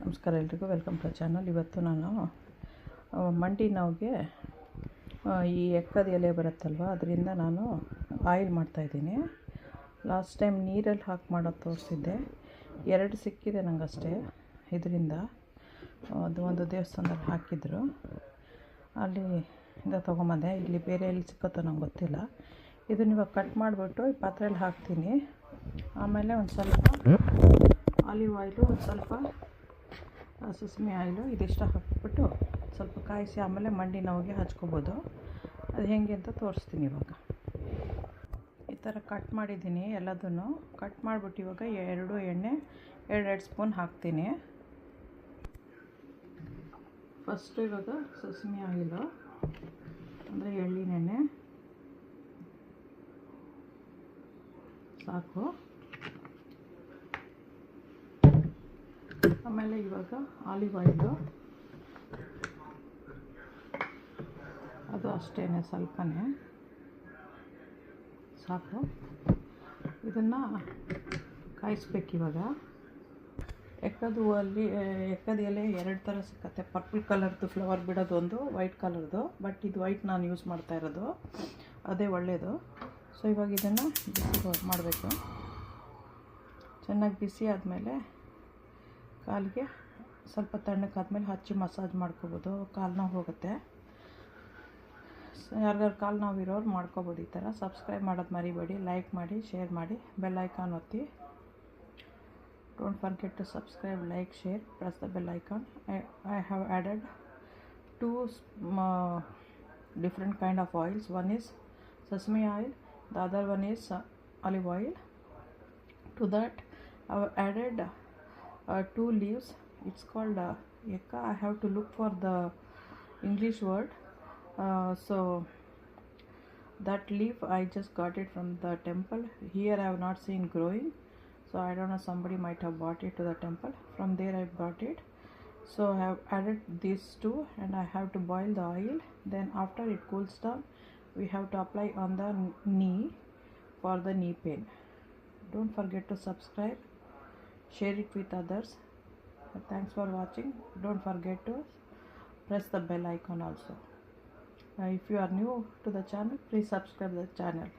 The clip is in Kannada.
ನಮಸ್ಕಾರ ಎಲ್ರಿಗೂ, ವೆಲ್ಕಮ್ ಟು ಚಾನಲ್. ಇವತ್ತು ನಾನು ಮಂಡಿ ನೋವಿಗೆ ಈ ಎಕ್ಕದ ಎಲೆ ಬರುತ್ತಲ್ವ, ಅದರಿಂದ ನಾನು ಆಯಿಲ್ ಮಾಡ್ತಾಯಿದ್ದೀನಿ. ಲಾಸ್ಟ್ ಟೈಮ್ ನೀರಲ್ಲಿ ಹಾಕಿ ಮಾಡೋದು ತೋರಿಸಿದ್ದೆ. 2 ಸಿಕ್ಕಿದೆ ನನಗಷ್ಟೇ. ಇದರಿಂದ ಅದು ಒಂದು ದೇವಸ್ಥಾನದಲ್ಲಿ ಹಾಕಿದ್ರು, ಅಲ್ಲಿಂದ ತೊಗೊಂಬಂದೆ. ಇಲ್ಲಿ ಬೇರೆ ಎಲ್ಲಿ ಸಿಕ್ಕತ್ತೋ ನಂಗೆ ಗೊತ್ತಿಲ್ಲ. ಇದನ್ನ ಇವಾಗ ಕಟ್ ಮಾಡಿಬಿಟ್ಟು ಈ ಪಾತ್ರೆಯಲ್ಲಿ ಹಾಕ್ತೀನಿ. ಆಮೇಲೆ ಒಂದು ಸ್ವಲ್ಪ ಆಲಿವ್ ಆಯಿಲು, ಒಂದು ಸ್ವಲ್ಪ ಸಸಮಿ ಆಯಿಲು, ಇದಿಷ್ಟು ಹಾಕ್ಬಿಟ್ಟು ಸ್ವಲ್ಪ ಕಾಯಿಸಿ ಆಮೇಲೆ ಮಂಡಿ ನೋವಿಗೆ ಹಚ್ಕೋಬೋದು. ಅದು ಹೇಗೆ ಅಂತ ತೋರಿಸ್ತೀನಿ. ಇವಾಗ ಈ ಥರ ಕಟ್ ಮಾಡಿದ್ದೀನಿ. ಎಲ್ಲದನ್ನು ಕಟ್ ಮಾಡಿಬಿಟ್ಟು ಇವಾಗ ಎಣ್ಣೆ 2 ಸ್ಪೂನ್ ಹಾಕ್ತೀನಿ. ಫಸ್ಟು ಇವಾಗ ಸಸಮಿ ಆಯಿಲು ಅಂದರೆ ಎಳ್ಳಿನೆಣ್ಣೆ ಸಾಕು. ಆಮೇಲೆ ಇವಾಗ ಆಲಿವ್ ಆಯಿಲು, ಅದು ಅಷ್ಟೇ, ಸ್ವಲ್ಪನೇ ಸಾಕು. ಇದನ್ನು ಕಾಯಿಸ್ಬೇಕು. ಇವಾಗ ಎಕ್ಕದ ಎಲೆ 2 ಥರ ಸಿಕ್ಕತ್ತೆ. ಪರ್ಪಲ್ ಕಲರ್ದು ಫ್ಲವರ್ ಬಿಡೋದು ಒಂದು, ವೈಟ್ ಕಲರ್ದು. ಬಟ್ ಇದು ವೈಟ್ ನಾನು ಯೂಸ್ ಮಾಡ್ತಾ ಇರೋದು, ಅದೇ ಒಳ್ಳೆಯದು. ಸೊ ಇವಾಗ ಇದನ್ನು ಬಿಸಿ ಮಾಡಬೇಕು. ಚೆನ್ನಾಗಿ ಬಿಸಿ ಆದಮೇಲೆ ಕಾಲಿಗೆ ಸ್ವಲ್ಪ ತಣ್ಣಕ್ಕಾದ್ಮೇಲೆ ಹಚ್ಚಿ ಮಸಾಜ್ ಮಾಡ್ಕೋಬೋದು. ಕಾಲು ನೋವು ಹೋಗುತ್ತೆ. ಯಾರ್ಯಾರು ಕಾಲು ನೋವು ಇರೋರು ಮಾಡ್ಕೋಬೋದು ಈ ಥರ. ಸಬ್ಸ್ಕ್ರೈಬ್ ಮಾಡೋದು ಮರಿಬೇಡಿ. ಲೈಕ್ ಮಾಡಿ, ಶೇರ್ ಮಾಡಿ, ಬೆಲ್ ಐಕಾನ್ ಒತ್ತಿ. Don't forget to subscribe, like, share, press the bell icon. I have added 2 different kind of oils. One is sesame oil, the other one is olive oil. To that I have added 2 leaves. It's called ekka. I have to look for the English word. So that leaf I just got it from the temple. Here I have not seen growing, so I don't know, somebody might have bought it to the temple. From there I bought it. So I have added these 2 and I have to boil the oil. Then after it cools down, we have to apply on the knee for the knee pain. Don't forget to subscribe, share it with others. Thanks for watching. Don't forget to press the bell icon also. If you are new to the channel, please subscribe the channel.